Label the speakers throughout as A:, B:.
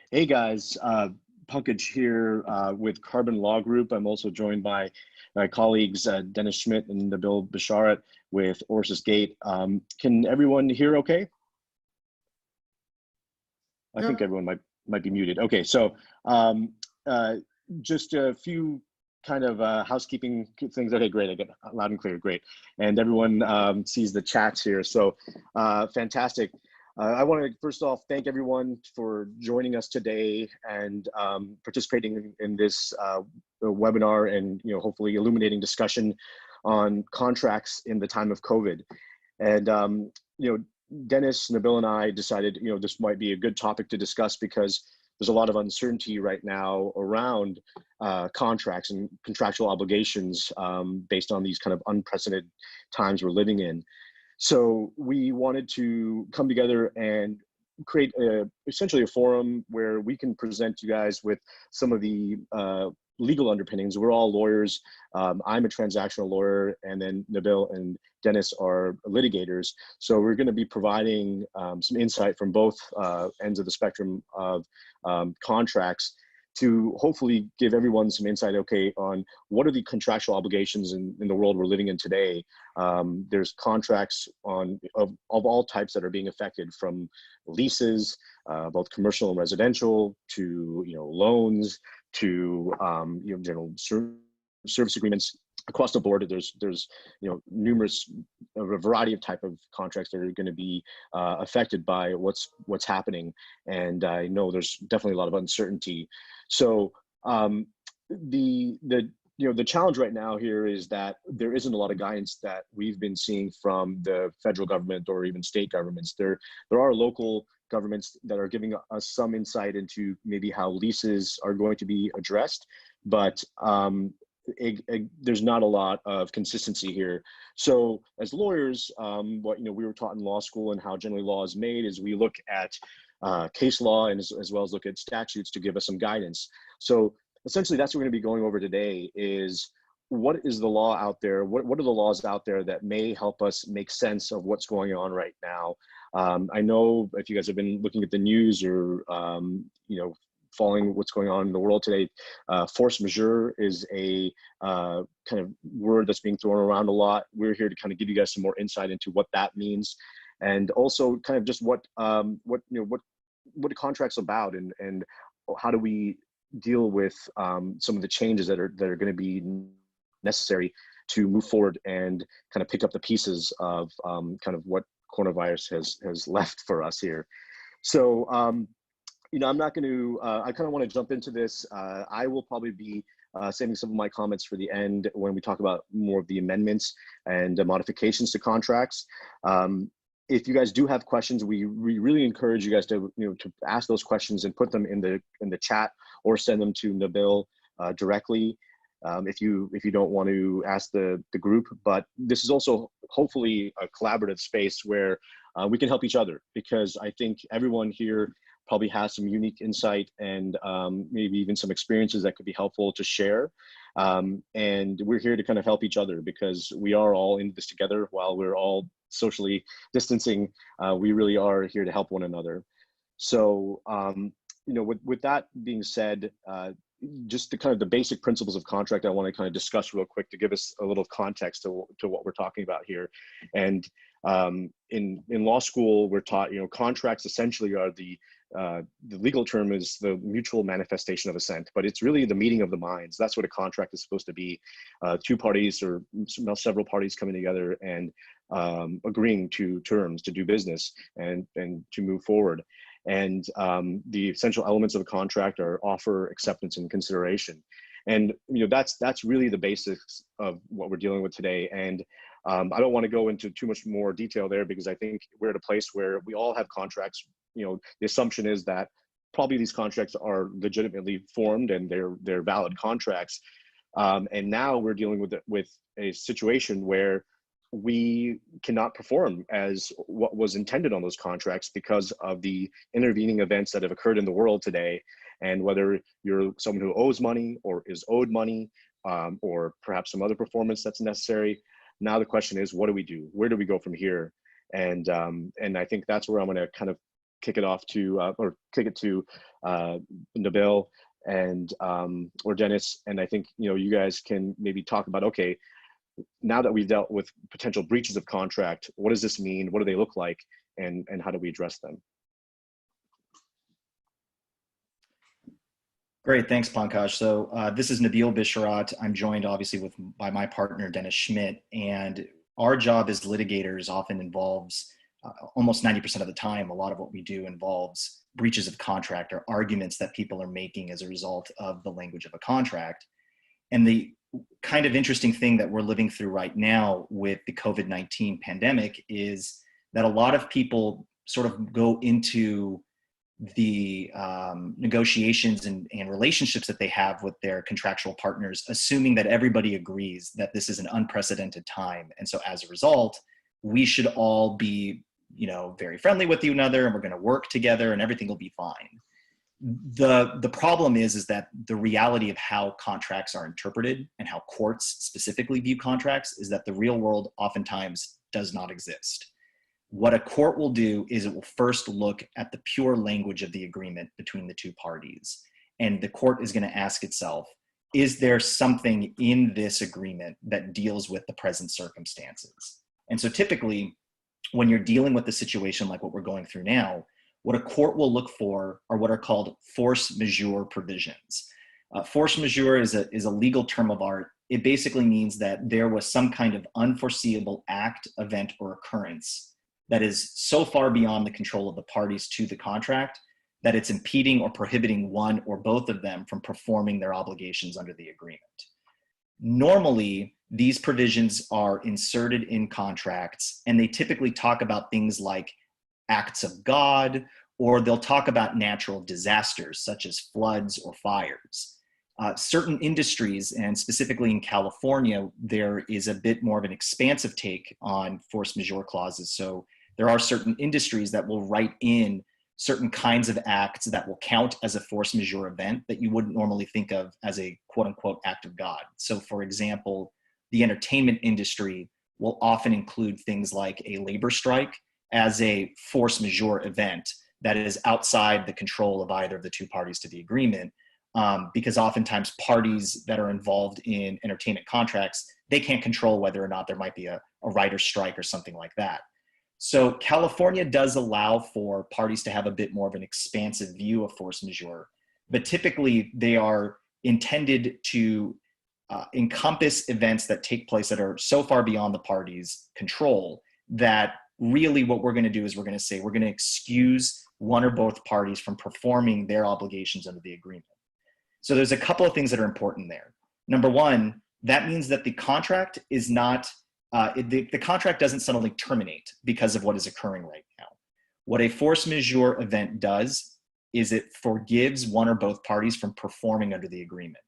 A: Hey guys, Pankaj here with Carbon Law Group. I'm also joined by my colleagues Denis Shmidt and Nabil Bisharat with Orsus Gate. Can everyone hear okay? I think
B: Yeah,
A: everyone might be muted. Okay, so um, uh, just a few kind of housekeeping things. Okay, great. I get loud and clear. Great, and everyone sees the chats here. So fantastic. I want to first off thank everyone for joining us today and participating in this webinar and hopefully illuminating discussion on contracts in the time of COVID. And you know, Denis, Nabil, and I decided this might be a good topic to discuss because there's a lot of uncertainty right now around contracts and contractual obligations based on these kind of unprecedented times we're living in. So we wanted to come together and create essentially a forum where we can present you guys with some of the legal underpinnings. We're all lawyers. I'm a transactional lawyer, and then Nabil and Denis are litigators. So we're going to be providing some insight from both ends of the spectrum of contracts to hopefully give everyone some insight, okay, on what are the contractual obligations in the world we're living in today. There's contracts of all types that are being affected, from leases, both commercial and residential, to loans, to general service agreements across the board. There's numerous, a variety of type of contracts that are going to be affected by what's happening, and I know there's definitely a lot of uncertainty. So the challenge right now here is that there isn't a lot of guidance that we've been seeing from the federal government or even state governments. There are local governments that are giving us some insight into maybe how leases are going to be addressed, but there's not a lot of consistency here. So as lawyers, what we were taught in law school and how generally law is made is we look at case law and as well as look at statutes to give us some guidance. So essentially that's what we're going to be going over today is what is the law out there? What are the laws out there that may help us make sense of what's going on right now? I know if you guys have been looking at the news or following what's going on in the world today, force majeure is a kind of word that's being thrown around a lot. We're here to kind of give you guys some more insight into what that means, and also kind of just what the contract's about, and how do we deal with some of the changes that are going to be necessary to move forward and kind of pick up the pieces of kind of what coronavirus has left for us here. So I'm not going to, I kind of want to jump into this. I will probably be saving some of my comments for the end when we talk about more of the amendments and modifications to contracts. If you guys do have questions, we really encourage you guys to to ask those questions and put them in the chat, or send them to Nabil directly if you don't want to ask the group. But this is also hopefully a collaborative space where we can help each other, because I think everyone here probably has some unique insight and maybe even some experiences that could be helpful to share. And we're here to kind of help each other, because we are all in this together. While we're all socially distancing, we really are here to help one another. So with that being said, just the kind of the basic principles of contract I want to kind of discuss real quick to give us a little context to what we're talking about here. And in law school, we're taught contracts essentially are the legal term is the mutual manifestation of assent, but it's really the meeting of the minds. That's what a contract is supposed to be. Two parties or several parties coming together and agreeing to terms to do business and to move forward. And the essential elements of a contract are offer, acceptance, and consideration. And that's really the basics of what we're dealing with today. And I don't want to go into too much more detail there, because I think we're at a place where we all have contracts. The assumption is that probably these contracts are legitimately formed and they're valid contracts. And now we're dealing with a situation where we cannot perform as what was intended on those contracts because of the intervening events that have occurred in the world today. And whether you're someone who owes money or is owed money, or perhaps some other performance that's necessary, now the question is, what do we do? Where do we go from here? And I think that's where I'm going to kind of kick it off to or kick it to Nabil and or Denis, and I think you guys can maybe talk about, okay, now that we've dealt with potential breaches of contract, what does this mean? What do they look like, and how do we address them?
B: Great, thanks, Pankaj. So this is Nabil Bisharat. I'm joined obviously by my partner, Denis Shmidt, and our job as litigators often involves, almost 90% of the time, a lot of what we do involves breaches of contract or arguments that people are making as a result of the language of a contract. And the kind of interesting thing that we're living through right now with the COVID-19 pandemic is that a lot of people sort of go into the negotiations and relationships that they have with their contractual partners, assuming that everybody agrees that this is an unprecedented time. And so as a result, we should all be, very friendly with one another, and we're going to work together and everything will be fine. The problem is that the reality of how contracts are interpreted and how courts specifically view contracts is that the real world oftentimes does not exist. What a court will do is it will first look at the pure language of the agreement between the two parties. And the court is going to ask itself, is there something in this agreement that deals with the present circumstances? And so typically, when you're dealing with a situation like what we're going through now, what a court will look for are what are called force majeure provisions. Force majeure is a legal term of art. It basically means that there was some kind of unforeseeable act, event, or occurrence that is so far beyond the control of the parties to the contract that it's impeding or prohibiting one or both of them from performing their obligations under the agreement. Normally, these provisions are inserted in contracts, and they typically talk about things like acts of God, or they'll talk about natural disasters such as floods or fires. Certain industries, and specifically in California, there is a bit more of an expansive take on force majeure clauses. So there are certain industries that will write in certain kinds of acts that will count as a force majeure event that you wouldn't normally think of as a quote unquote act of God. So for example, the entertainment industry will often include things like a labor strike as a force majeure event that is outside the control of either of the two parties to the agreement. Because oftentimes parties that are involved in entertainment contracts, they can't control whether or not there might be a writer's strike or something like that. So California does allow for parties to have a bit more of an expansive view of force majeure, but typically they are intended to encompass events that take place that are so far beyond the parties' control that really what we're going to do is we're going to say we're going to excuse one or both parties from performing their obligations under the agreement. So there's a couple of things that are important there. Number one, that means that the contract is not, the contract doesn't suddenly terminate because of what is occurring right now. What a force majeure event does is it forgives one or both parties from performing under the agreement.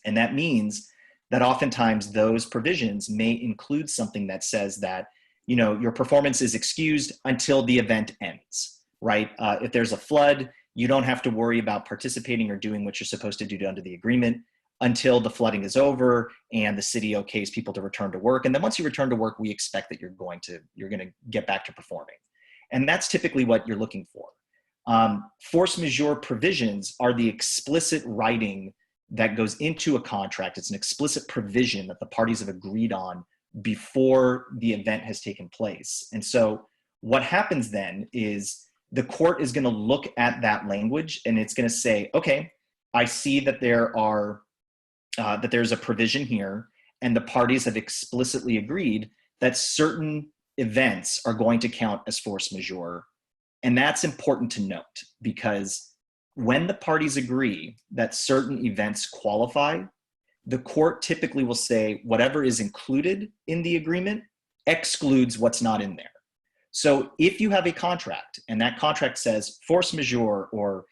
B: And that means that oftentimes those provisions may include something that says that, your performance is excused until the event ends, right? If there's a flood, you don't have to worry about participating or doing what you're supposed to do under the agreement until the flooding is over and the city okays people to return to work. And then once you return to work, we expect that you're going to get back to performing. And that's typically what you're looking for. Force majeure provisions are the explicit writing that goes into a contract. It's an explicit provision that the parties have agreed on before the event has taken place. And so what happens then is the court is going to look at that language and it's going to say, okay, I see that there's a provision here and the parties have explicitly agreed that certain events are going to count as force majeure. And that's important to note because when the parties agree that certain events qualify, the court typically will say whatever is included in the agreement excludes what's not in there. So if you have a contract and that contract says force majeure or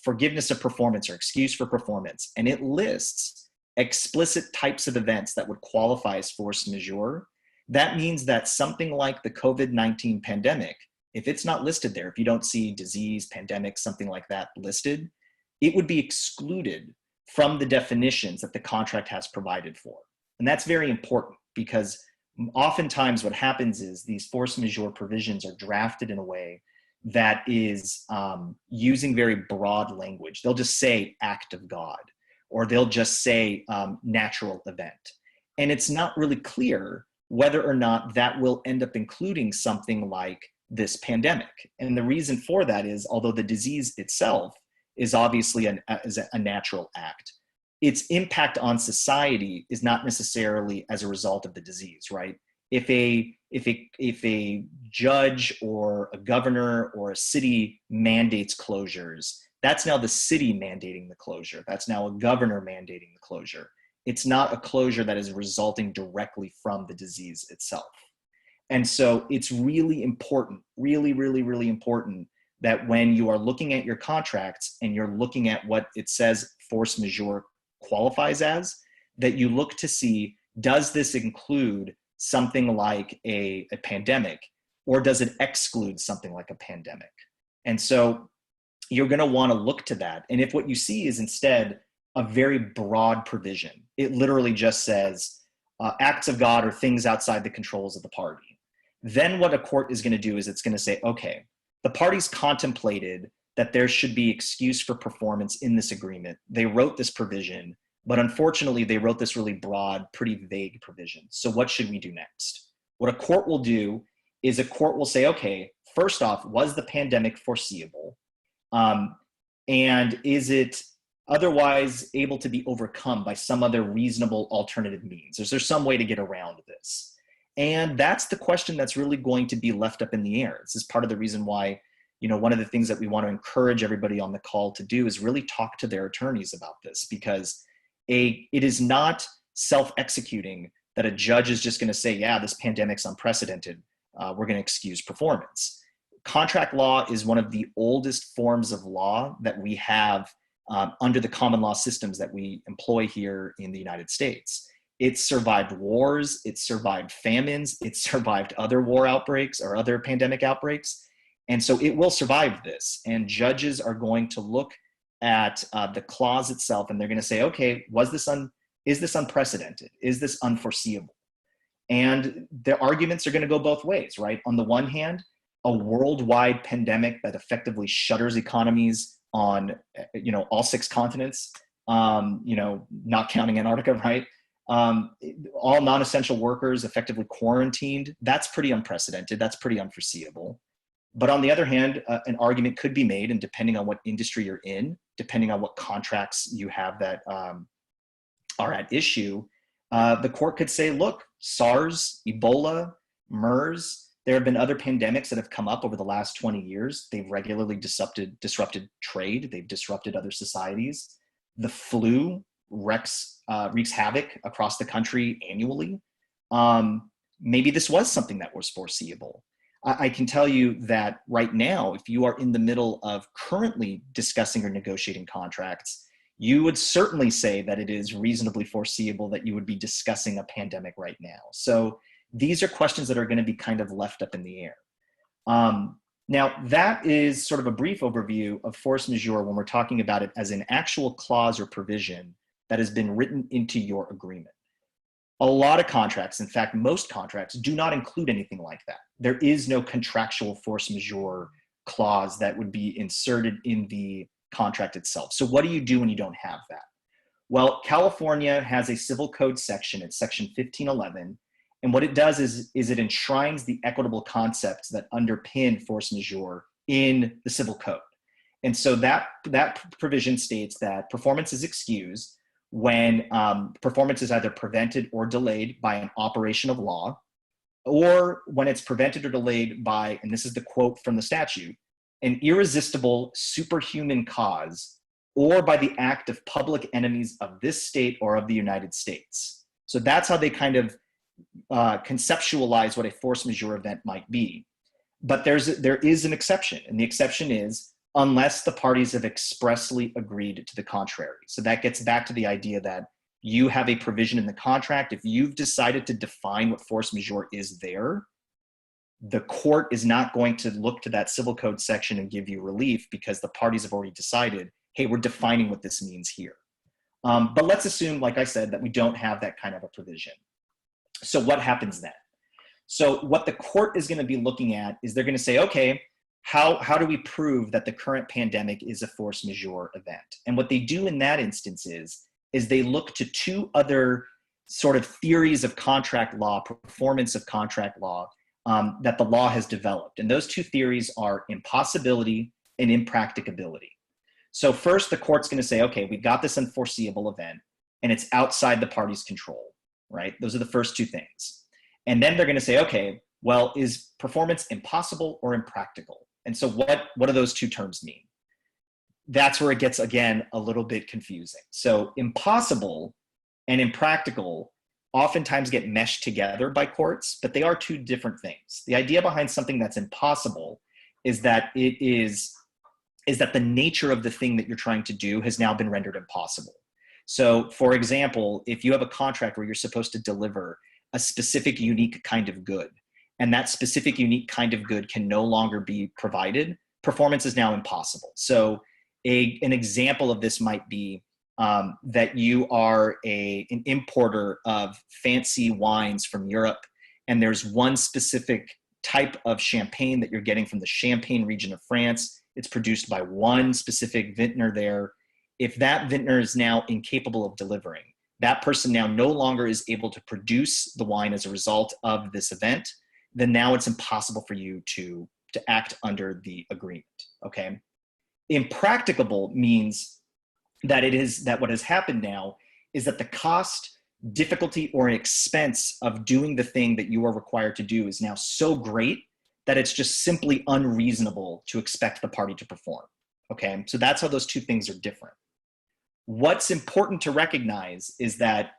B: forgiveness of performance or excuse for performance, and it lists explicit types of events that would qualify as force majeure, that means that something like the COVID-19 pandemic, if it's not listed there, if you don't see disease, pandemic, something like that listed, it would be excluded from the definitions that the contract has provided for. And that's very important because oftentimes what happens is these force majeure provisions are drafted in a way that is using very broad language. They'll just say act of God, or they'll just say natural event. And it's not really clear whether or not that will end up including something like this pandemic. And the reason for that is, although the disease itself is obviously a natural act, its impact on society is not necessarily as a result of the disease, right? If a judge or a governor or a city mandates closures, that's now the city mandating the closure. That's now a governor mandating the closure. It's not a closure that is resulting directly from the disease itself. And so it's really important, really, really, really important that when you are looking at your contracts and you're looking at what it says force majeure qualifies as, that you look to see, does this include something like a pandemic, or does it exclude something like a pandemic? And so you're going to want to look to that. And if what you see is instead a very broad provision, it literally just says acts of God or things outside the controls of the party, then what a court is going to do is it's going to say, okay, the parties contemplated that there should be excuse for performance in this agreement. They wrote this provision, but unfortunately they wrote this really broad, pretty vague provision. So what should we do next? What a court will do is a court will say, okay, first off, was the pandemic foreseeable? And is it otherwise able to be overcome by some other reasonable alternative means? Is there some way to get around this? And that's the question that's really going to be left up in the air. This is part of the reason why, one of the things that we want to encourage everybody on the call to do is really talk to their attorneys about this, because it is not self-executing that a judge is just going to say, yeah, this pandemic's unprecedented. We're going to excuse performance. Contract law is one of the oldest forms of law that we have under the common law systems that we employ here in the United States. It survived wars, it survived famines, it survived other war outbreaks or other pandemic outbreaks. And so it will survive this. And judges are going to look at the clause itself, and they're going to say, okay, is this unprecedented? Is this unforeseeable? And the arguments are going to go both ways, right? On the one hand, a worldwide pandemic that effectively shutters economies on, all 6 continents, not counting Antarctica, right? All non-essential workers effectively quarantined. That's pretty unprecedented. That's pretty unforeseeable. But on the other hand, an argument could be made, and depending on what industry you're in, depending on what contracts you have that are at issue, the court could say, look, SARS, Ebola, MERS, there have been other pandemics that have come up over the last 20 years. They've regularly disrupted trade. They've disrupted other societies. The flu wreaks havoc across the country annually. Maybe this was something that was foreseeable. I can tell you that right now, if you are in the middle of currently discussing or negotiating contracts, you would certainly say that it is reasonably foreseeable that you would be discussing a pandemic right now. So these are questions that are going to be kind of left up in the air. Now, that is sort of a brief overview of force majeure when we're talking about it as an actual clause or provision that has been written into your agreement. A lot of contracts, in fact, most contracts do not include anything like that. There is no contractual force majeure clause that would be inserted in the contract itself. So what do you do when you don't have that? Well, California has a civil code section. It's section 1511. And what it does is it enshrines the equitable concepts that underpin force majeure in the civil code. And so that provision states that performance is excused when performance is either prevented or delayed by an operation of law, or when it's prevented or delayed by, and this is the quote from the statute, an irresistible superhuman cause, or by the act of public enemies of this state or of the United States. So that's how they kind of conceptualize what a force majeure event might be. But there is an exception, and the exception is unless the parties have expressly agreed to the contrary. So that gets back to the idea that you have a provision in the contract. If you've decided to define what force majeure is there, the court is not going to look to that civil code section and give you relief because the parties have already decided, hey, we're defining what this means here. But let's assume, like I said, that we don't have that kind of a provision. So what happens then? So what the court is going to be looking at is they're going to say, okay, how do we prove that the current pandemic is a force majeure event? And what they do in that instance is they look to two other sort of theories of contract law, performance of contract law, that the law has developed. And those two theories are impossibility and impracticability. So first, the court's going to say, okay, we've got this unforeseeable event and it's outside the party's control, right? Those are the first two things. And then they're going to say, okay, well, is performance impossible or impractical? And so what do those two terms mean? That's where it gets, again, a little bit confusing. So impossible and impractical oftentimes get meshed together by courts, but they are two different things. The idea behind something that's impossible is that the nature of the thing that you're trying to do has now been rendered impossible. So for example, if you have a contract where you're supposed to deliver a specific unique kind of good, and that specific unique kind of good can no longer be provided, performance is now impossible. So an example of this might be that you are an importer of fancy wines from Europe, and there's one specific type of champagne that you're getting from the Champagne region of France. It's produced by one specific vintner there. If that vintner is now incapable of delivering, that person now no longer is able to produce the wine as a result of this event, then now it's impossible for you to act under the agreement, okay? Impracticable means that what has happened now is that the cost, difficulty, or expense of doing the thing that you are required to do is now so great that it's just simply unreasonable to expect the party to perform, okay? So that's how those two things are different. What's important to recognize is that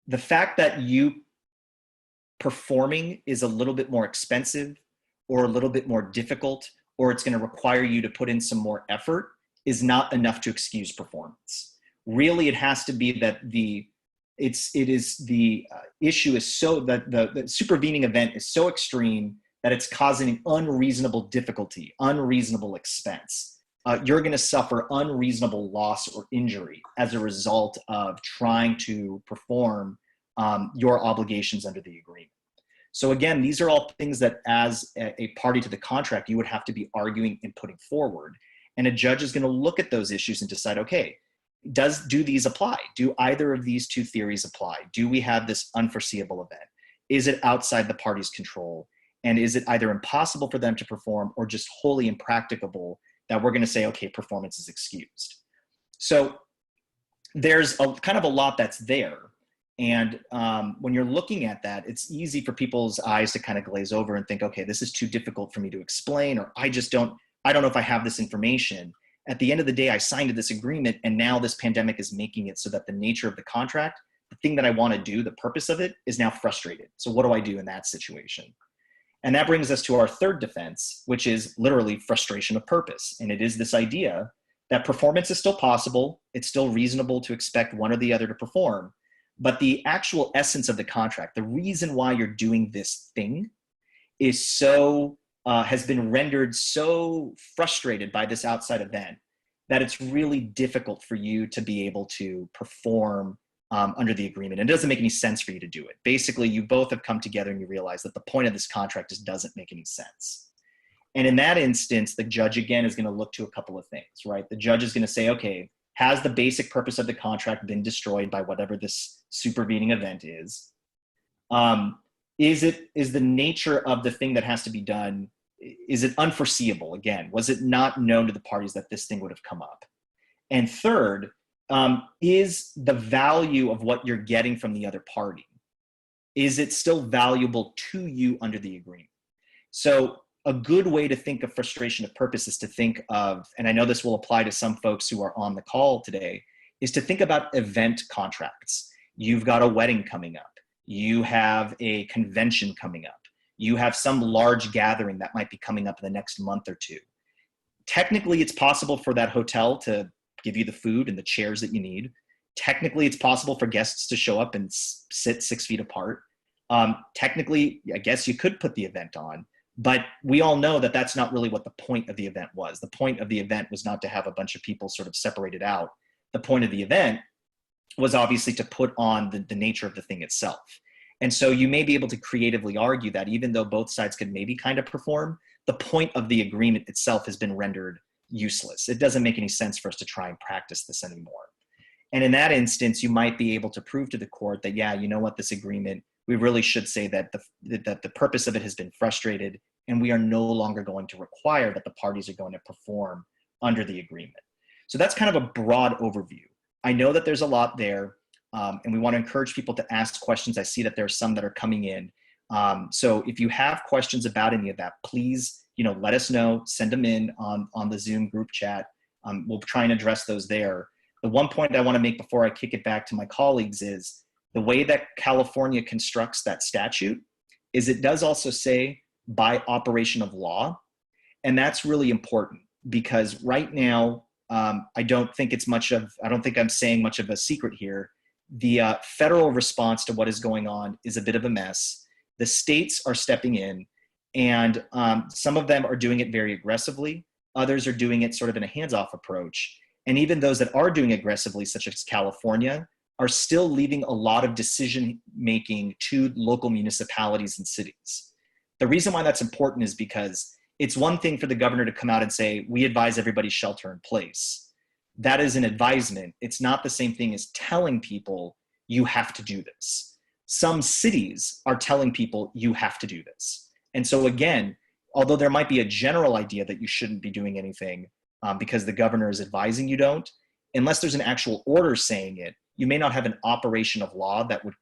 B: the fact that you performing is a little bit more expensive or a little bit more difficult, or it's going to require you to put in some more effort, is not enough to excuse performance. Really, it has to be that the issue is so that the supervening event is so extreme that it's causing unreasonable difficulty, unreasonable expense. You're going to suffer unreasonable loss or injury as a result of trying to perform your obligations under the agreement. So again, these are all things that as a party to the contract, you would have to be arguing and putting forward. And a judge is going to look at those issues and decide, okay, do these apply? Do either of these two theories apply? Do we have this unforeseeable event? Is it outside the party's control? And is it either impossible for them to perform or just wholly impracticable that we're going to say, okay, performance is excused? So there's kind of a lot that's there. And when you're looking at that, it's easy for people's eyes to kind of glaze over and think, okay, this is too difficult for me to explain, or I don't know if I have this information. At the end of the day, I signed this agreement, and now this pandemic is making it so that the nature of the contract, the thing that I want to do, the purpose of it, is now frustrated. So what do I do in that situation? And that brings us to our third defense, which is literally frustration of purpose. And it is this idea that performance is still possible. It's still reasonable to expect one or the other to perform. But the actual essence of the contract, the reason why you're doing this thing is has been rendered so frustrated by this outside event that it's really difficult for you to be able to perform under the agreement. And it doesn't make any sense for you to do it. Basically, you both have come together and you realize that the point of this contract just doesn't make any sense. And in that instance, the judge, again, is going to look to a couple of things, right? The judge is going to say, okay, has the basic purpose of the contract been destroyed by whatever this supervening event is? Is the nature of the thing that has to be done, is it unforeseeable? Again, was it not known to the parties that this thing would have come up? And third, is the value of what you're getting from the other party, is it still valuable to you under the agreement? So a good way to think of frustration of purpose is to think of, and I know this will apply to some folks who are on the call today, is to think about event contracts. You've got a wedding coming up. You have a convention coming up. You have some large gathering that might be coming up in the next month or two. Technically, it's possible for that hotel to give you the food and the chairs that you need. Technically, it's possible for guests to show up and sit 6 feet apart. Technically, I guess you could put the event on, but we all know that that's not really what the point of the event was. The point of the event was not to have a bunch of people sort of separated out. The point of the event was obviously to put on the nature of the thing itself. And so you may be able to creatively argue that even though both sides could maybe kind of perform, the point of the agreement itself has been rendered useless. It doesn't make any sense for us to try and practice this anymore. And in that instance, you might be able to prove to the court that, yeah, you know what, this agreement, we really should say that the purpose of it has been frustrated, and we are no longer going to require that the parties are going to perform under the agreement. So that's kind of a broad overview. I know that there's a lot there, and we want to encourage people to ask questions. I see that there are some that are coming in. So if you have questions about any of that, please, let us know, send them in on the Zoom group chat. We'll try and address those there. The one point I want to make before I kick it back to my colleagues is the way that California constructs that statute is it does also say by operation of law. And that's really important because right now, I don't think I'm saying much of a secret here. The federal response to what is going on is a bit of a mess. The states are stepping in, and some of them are doing it very aggressively. Others are doing it sort of in a hands-off approach. And even those that are doing aggressively, such as California, are still leaving a lot of decision-making to local municipalities and cities. The reason why that's important is because it's one thing for the governor to come out and say, we advise everybody shelter in place. That is an advisement. It's not the same thing as telling people you have to do this. Some cities are telling people you have to do this. And so again, although there might be a general idea that you shouldn't be doing anything because the governor is advising you don't, unless there's an actual order saying it, you may not have an operation of law that would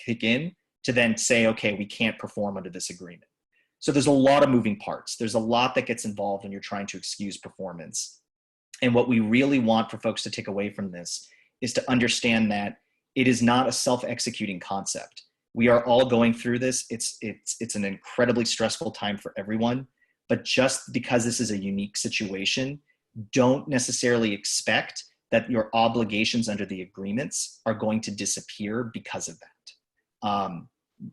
B: kick in to then say, okay, we can't perform under this agreement. So there's a lot of moving parts. There's a lot that gets involved when you're trying to excuse performance. And what we really want for folks to take away from this is to understand that it is not a self-executing concept. We are all going through this. It's an incredibly stressful time for everyone, but just because this is a unique situation, don't necessarily expect that your obligations under the agreements are going to disappear because of that.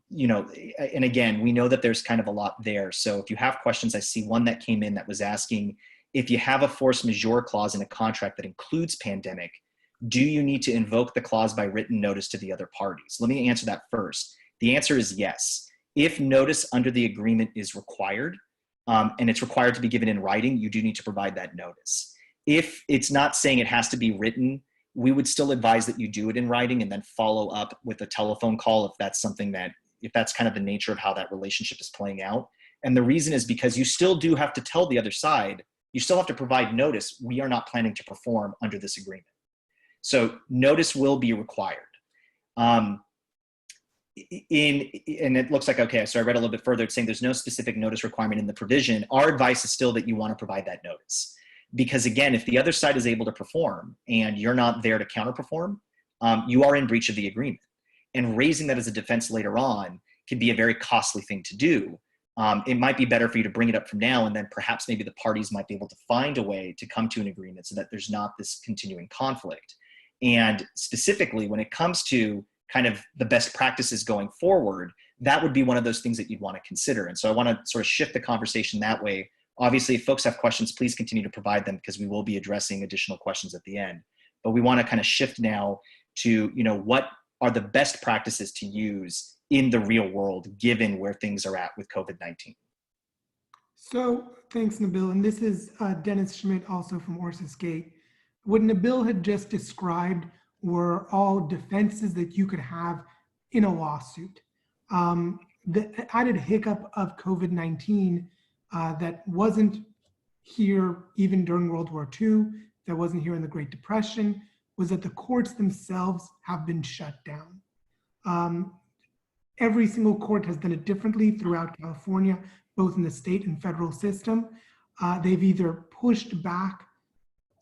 B: And again, we know that there's kind of a lot there. So if you have questions, I see one that came in that was asking, if you have a force majeure clause in a contract that includes pandemic, do you need to invoke the clause by written notice to the other parties? Let me answer that first. The answer is yes. If notice under the agreement is required, and it's required to be given in writing, you do need to provide that notice. If it's not saying it has to be written, we would still advise that you do it in writing and then follow up with a telephone call if that's kind of the nature of how that relationship is playing out. And the reason is because you still do have to tell the other side, you still have to provide notice, we are not planning to perform under this agreement. So notice will be required. And it looks like, okay, so I read a little bit further, it's saying there's no specific notice requirement in the provision. Our advice is still that you want to provide that notice. Because again, if the other side is able to perform and you're not there to counterperform, you are in breach of the agreement. And raising that as a defense later on can be a very costly thing to do. It might be better for you to bring it up from now, and then perhaps maybe the parties might be able to find a way to come to an agreement so that there's not this continuing conflict. And specifically, when it comes to kind of the best practices going forward, that would be one of those things that you'd want to consider. And so I want to sort of shift the conversation that way. Obviously, if folks have questions, please continue to provide them because we will be addressing additional questions at the end. But we want to kind of shift now to, what are the best practices to use in the real world, given where things are at with COVID-19.
C: So thanks, Nabil. And this is Denis Shmidt, also from Orsus Gate. What Nabil had just described were all defenses that you could have in a lawsuit. The added hiccup of COVID-19 that wasn't here even during World War II, that wasn't here in the Great Depression, was that the courts themselves have been shut down. Every single court has done it differently throughout California, both in the state and federal system. They've either pushed back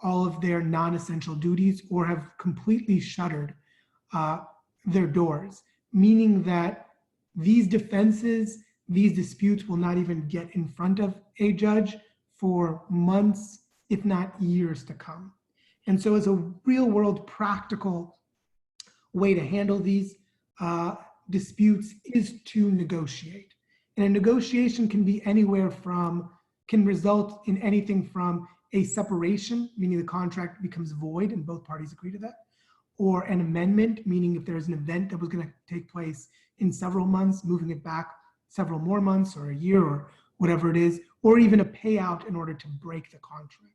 C: all of their non-essential duties or have completely shuttered their doors, meaning that these defenses, these disputes will not even get in front of a judge for months, if not years to come. And so as a real world practical way to handle these disputes is to negotiate. And a negotiation can be can result in anything from a separation, meaning the contract becomes void and both parties agree to that, or an amendment, meaning if there's an event that was going to take place in several months, moving it back several more months or a year or whatever it is, or even a payout in order to break the contract.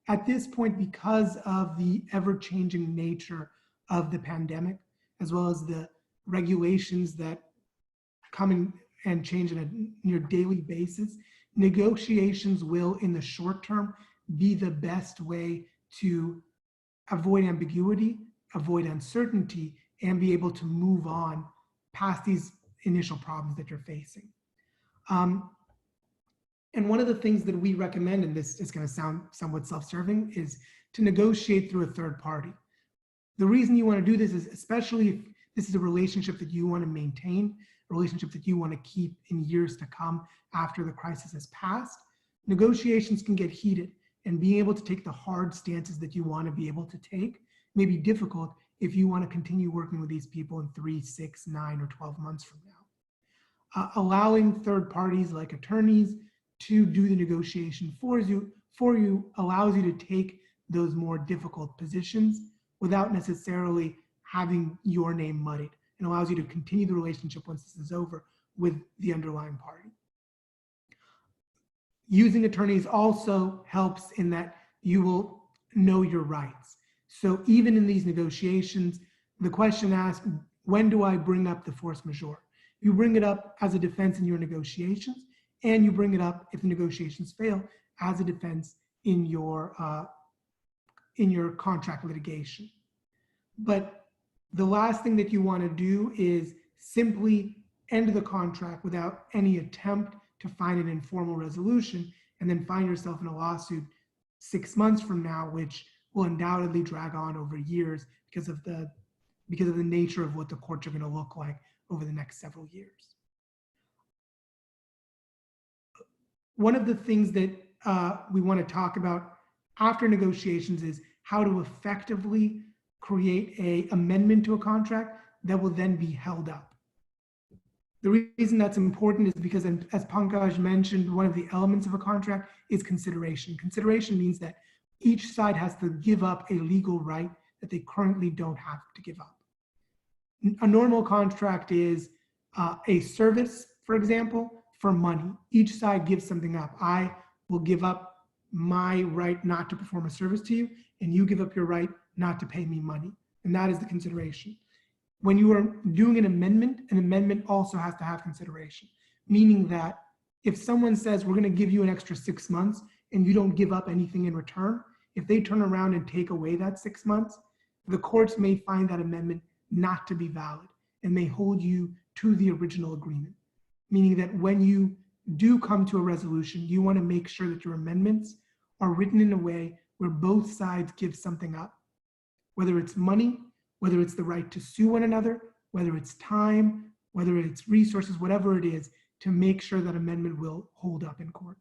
C: At this point, because of the ever-changing nature of the pandemic, as well as the regulations that come in and change on a near daily basis, negotiations will, in the short term, be the best way to avoid ambiguity, avoid uncertainty, and be able to move on past these initial problems that you're facing. And one of the things that we recommend, and this is going to sound somewhat self-serving, is to negotiate through a third party. The reason you want to do this is, especially if this is a relationship that you want to maintain, a relationship that you want to keep in years to come after the crisis has passed, negotiations can get heated, and being able to take the hard stances that you want to be able to take may be difficult if you want to continue working with these people in 3, 6, 9, or 12 months from now. Allowing third parties like attorneys to do the negotiation for you allows you to take those more difficult positions without necessarily having your name muddied, and allows you to continue the relationship once this is over with the underlying party. Using attorneys also helps in that you will know your rights. So even in these negotiations, the question asked, when do I bring up the force majeure? You bring it up as a defense in your negotiations, and you bring it up if the negotiations fail as a defense in your contract litigation. But the last thing that you want to do is simply end the contract without any attempt to find an informal resolution, and then find yourself in a lawsuit 6 months from now, which will undoubtedly drag on over years because of the nature of what the courts are going to look like over the next several years. One of the things that we want to talk about after negotiations is how to effectively create an amendment to a contract that will then be held up. The reason that's important is because, as Pankaj mentioned, one of the elements of a contract is consideration. Consideration means that each side has to give up a legal right that they currently don't have to give up. A normal contract is a service, for example, for money. Each side gives something up. I will give up my right not to perform a service to you, and you give up your right not to pay me money. And that is the consideration. When you are doing an amendment also has to have consideration, meaning that if someone says, we're going to give you an extra 6 months and you don't give up anything in return, if they turn around and take away that 6 months, the courts may find that amendment not to be valid and may hold you to the original agreement. Meaning that when you do come to a resolution, you want to make sure that your amendments are written in a way where both sides give something up, whether it's money, whether it's the right to sue one another, whether it's time, whether it's resources, whatever it is, to make sure that amendment will hold up in court.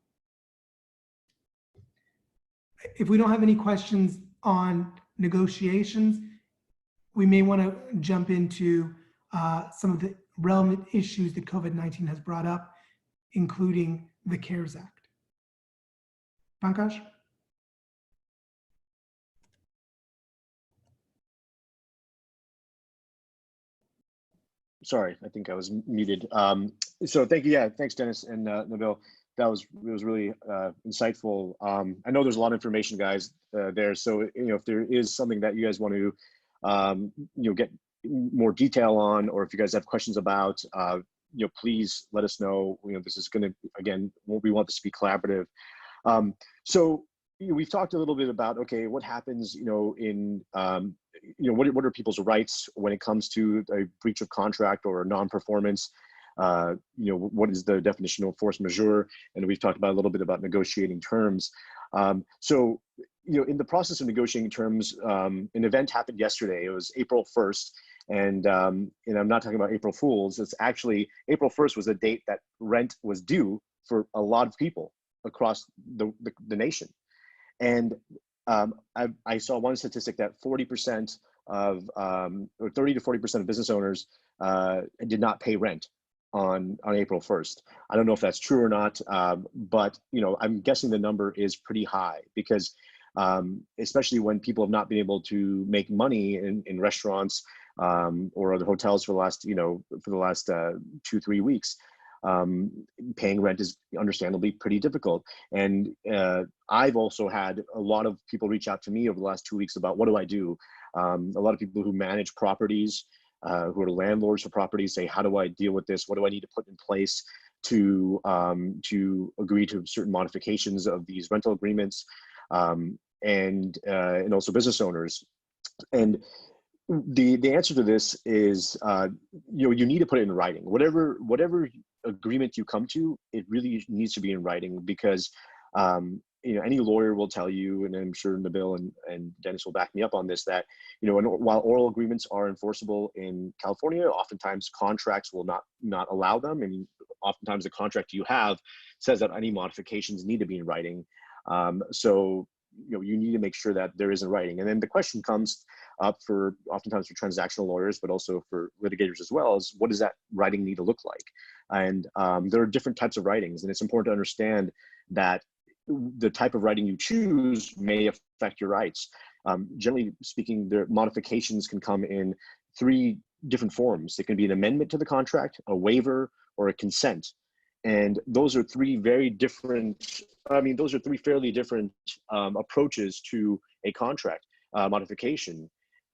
C: If we don't have any questions on negotiations, we may want to jump into some of the relevant issues that COVID-19 has brought up, including the CARES Act. Pankaj?
A: Sorry, I think I was muted. So thank you. Yeah, thanks, Dennis and Nabil. It was really insightful. I know there's a lot of information, guys, there. So if there is something that you guys want to get more detail on, or if you guys have questions about, please let us know. This is going to, again, we want this to be collaborative. So we've talked a little bit about, okay, what happens, in what are people's rights when it comes to a breach of contract or non-performance? What is the definition of force majeure? And we've talked about a little bit about negotiating terms. So in the process of negotiating terms, an event happened yesterday. It was April 1st. And I'm not talking about April Fools. It's actually April 1st was a date that rent was due for a lot of people across the nation. And I saw one statistic that 40% of, or 30 to 40% of business owners did not pay rent on April 1st. I don't know if that's true or not, but I'm guessing the number is pretty high because especially when people have not been able to make money in restaurants, or the hotels for the last, for the last 2-3 weeks. Paying rent is understandably pretty difficult. And I've also had a lot of people reach out to me over the last 2 weeks about what do I do? A lot of people who manage properties, who are landlords for properties, say, how do I deal with this? What do I need to put in place to agree to certain modifications of these rental agreements, and also business owners. And the answer to this is, you need to put it in writing. Whatever agreement you come to, it really needs to be in writing, because any lawyer will tell you, and I'm sure Nabil and Dennis will back me up on this, that while oral agreements are enforceable in California, oftentimes contracts will not allow them. And oftentimes the contract you have says that any modifications need to be in writing. So you need to make sure that there is in writing. And then the question comes up oftentimes for transactional lawyers, but also for litigators as well, is what does that writing need to look like? And there are different types of writings, and it's important to understand that the type of writing you choose may affect your rights. Generally speaking, the modifications can come in 3 different forms. It can be an amendment to the contract, a waiver, or a consent. And those are 3 very different, those are 3 fairly different approaches to a contract modification.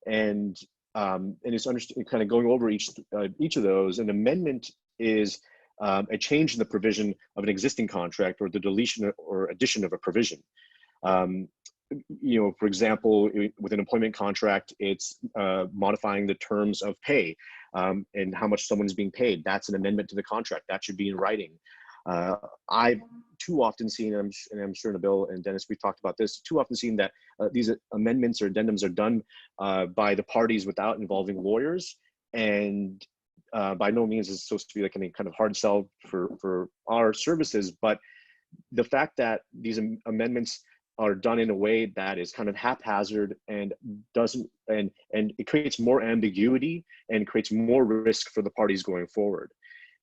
A: And it's kind of going over each of those. An amendment is a change in the provision of an existing contract, or the deletion or addition of a provision. For example, with an employment contract, it's modifying the terms of pay and how much someone is being paid. That's an amendment to the contract. That should be in writing. I've too often seen, and I'm sure Nabil and Dennis, we've talked about this, too often seen that these amendments or addendums are done by the parties without involving lawyers. And by no means is it supposed to be like any kind of hard sell for our services, but the fact that these amendments are done in a way that is kind of haphazard and it creates more ambiguity and creates more risk for the parties going forward.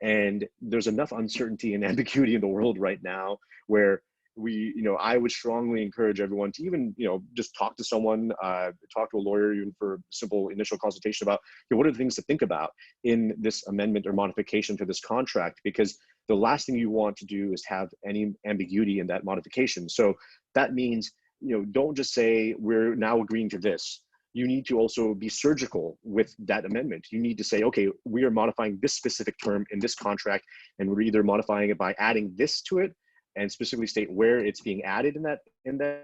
A: And there's enough uncertainty and ambiguity in the world right now where I would strongly encourage everyone to even, just talk to someone, talk to a lawyer, even for a simple initial consultation about what are the things to think about in this amendment or modification to this contract, because the last thing you want to do is have any ambiguity in that modification. So that means, don't just say we're now agreeing to this. You need to also be surgical with that amendment. You need to say, okay, we are modifying this specific term in this contract, and we're either modifying it by adding this to it and specifically state where it's being added in that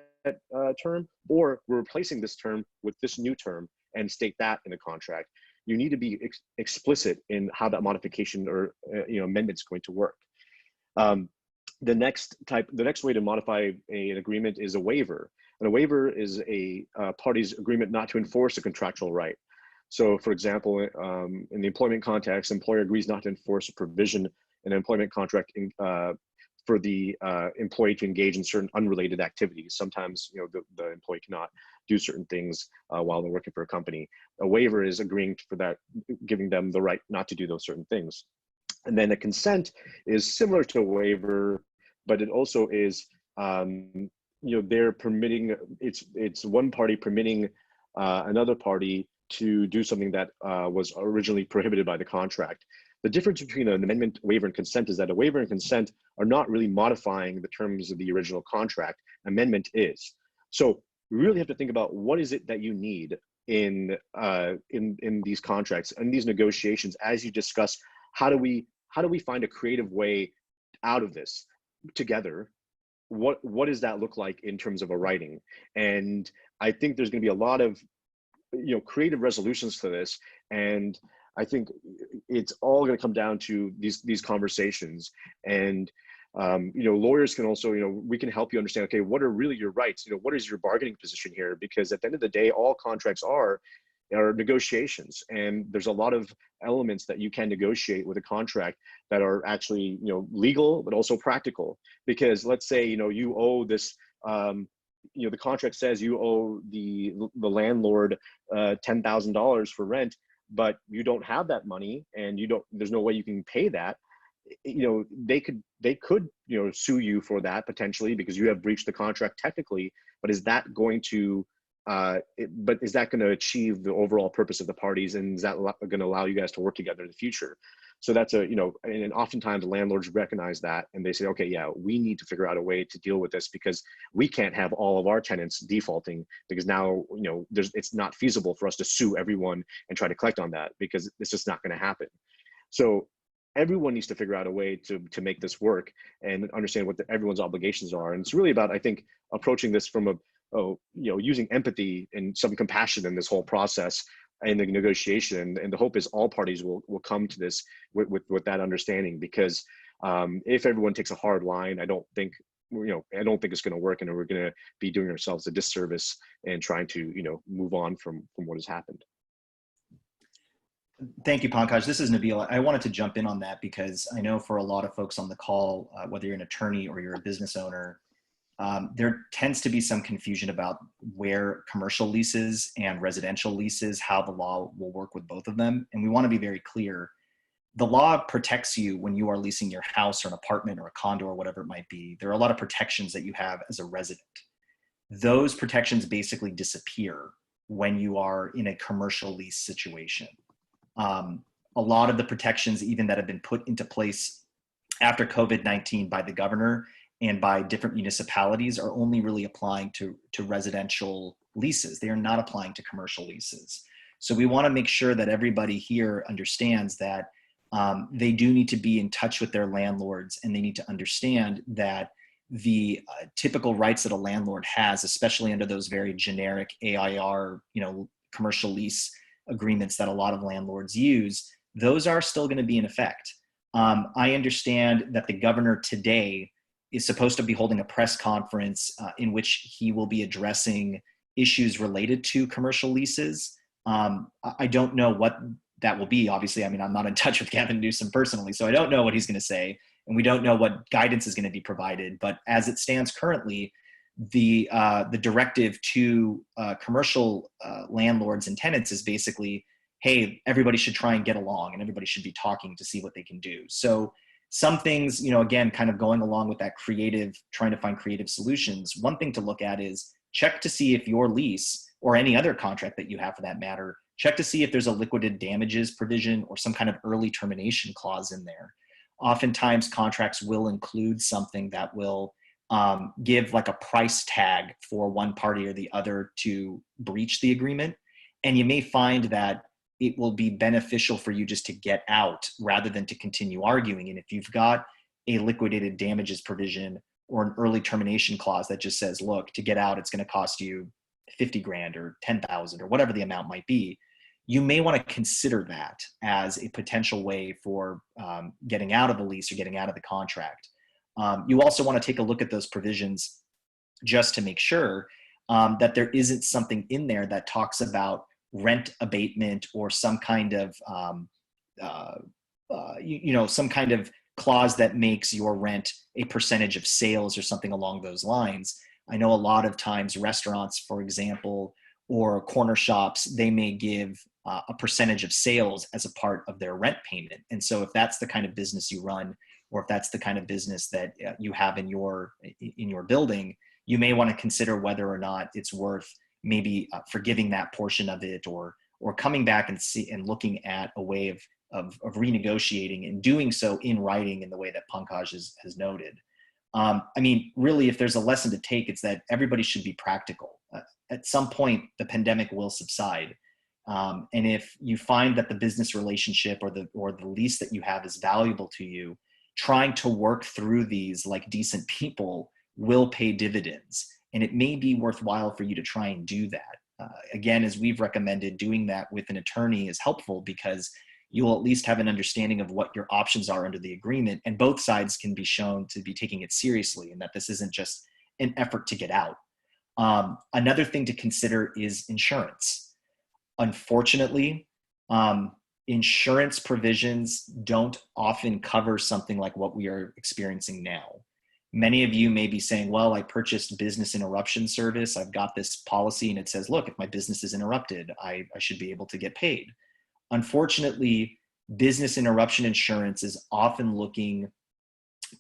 A: term, or we're replacing this term with this new term and state that in the contract. You need to be explicit in how that modification or amendment is going to work. The next way to modify an agreement is a waiver. And a waiver is a party's agreement not to enforce a contractual right. So, for example, in the employment context, employer agrees not to enforce a provision in an employment contract for the employee to engage in certain unrelated activities. Sometimes, the employee cannot do certain things while they're working for a company. A waiver is agreeing for that, giving them the right not to do those certain things. And then a consent is similar to a waiver, but it also is, they're permitting, it's one party permitting another party to do something that was originally prohibited by the contract. The difference between an amendment, waiver, and consent is that a waiver and consent are not really modifying the terms of the original contract. Amendment is. So we really have to think about what is it that you need in these contracts and these negotiations as you discuss how do we find a creative way out of this together. What does that look like in terms of a writing? And I think there's going to be a lot of creative resolutions to this, and I think it's all going to come down to these conversations. And lawyers can also, we can help you understand, okay, what are really your rights? What is your bargaining position here? Because at the end of the day, all contracts are negotiations, and there's a lot of elements that you can negotiate with a contract that are actually legal but also practical. Because let's say you owe this, the contract says you owe the landlord $10,000 for rent, but you don't have that money, and there's no way you can pay that. They could sue you for that potentially, because you have breached the contract technically. But is that going to but is that going to achieve the overall purpose of the parties, and is that going to allow you guys to work together in the future? So that's and oftentimes landlords recognize that, and they say, okay, yeah, we need to figure out a way to deal with this, because we can't have all of our tenants defaulting, because now, it's not feasible for us to sue everyone and try to collect on that, because it's just not going to happen. So everyone needs to figure out a way to make this work and understand what everyone's obligations are. And it's really about, I think, approaching this from using empathy and some compassion in this whole process and the negotiation. And the hope is all parties will come to this with that understanding, because if everyone takes a hard line, I don't think it's going to work, and we're going to be doing ourselves a disservice and trying to move on from what has happened.
B: Thank you, Pankaj. This is Nabil. I wanted to jump in on that because I know for a lot of folks on the call, whether you're an attorney or you're a business owner, there tends to be some confusion about where commercial leases and residential leases, how the law will work with both of them. And we want to be very clear. The law protects you when you are leasing your house or an apartment or a condo or whatever it might be. There are a lot of protections that you have as a resident. Those protections basically disappear when you are in a commercial lease situation. A lot of the protections, even that have been put into place after COVID-19 by the governor and by different municipalities, are only really applying to residential leases. They are not applying to commercial leases. So we want to make sure that everybody here understands that they do need to be in touch with their landlords, and they need to understand that the typical rights that a landlord has, especially under those very generic AIR, commercial lease agreements that a lot of landlords use, those are still going to be in effect. I understand that the governor today is supposed to be holding a press conference in which he will be addressing issues related to commercial leases. I don't know what that will be. Obviously, I'm not in touch with Gavin Newsom personally, so I don't know what he's going to say, and we don't know what guidance is going to be provided. But as it stands currently, the directive to commercial landlords and tenants is basically, hey, everybody should try and get along, and everybody should be talking to see what they can do. So some things, again, kind of going along with that trying to find creative solutions. One thing to look at is check to see if your lease, or any other contract that you have for that matter, check to see if there's a liquidated damages provision or some kind of early termination clause in there. Oftentimes contracts will include something that will give like a price tag for one party or the other to breach the agreement. And you may find that it will be beneficial for you just to get out rather than to continue arguing. And if you've got a liquidated damages provision or an early termination clause that just says, look, to get out, it's going to cost you 50 grand or 10,000 or whatever the amount might be, you may want to consider that as a potential way for getting out of the lease or getting out of the contract. You also want to take a look at those provisions just to make sure that there isn't something in there that talks about rent abatement or some kind of, some kind of clause that makes your rent a percentage of sales or something along those lines. I know a lot of times restaurants, for example, or corner shops, they may give a percentage of sales as a part of their rent payment. And so if that's the kind of business you run, or if that's the kind of business that you have in your building, you may want to consider whether or not it's worth maybe forgiving that portion of it, or coming back and looking at a way of renegotiating and doing so in writing in the way that Pankaj has noted. Really, if there's a lesson to take, it's that everybody should be practical. At some point, the pandemic will subside. And if you find that the business relationship or the lease that you have is valuable to you, trying to work through these like decent people will pay dividends. And it may be worthwhile for you to try and do that. Again, as we've recommended, doing that with an attorney is helpful because you'll at least have an understanding of what your options are under the agreement, and both sides can be shown to be taking it seriously and that this isn't just an effort to get out. Another thing to consider is insurance. Unfortunately, insurance provisions don't often cover something like what we are experiencing now. Many of you may be saying, well, I purchased business interruption service. I've got this policy and it says, look, if my business is interrupted, I should be able to get paid. Unfortunately, business interruption insurance is often looking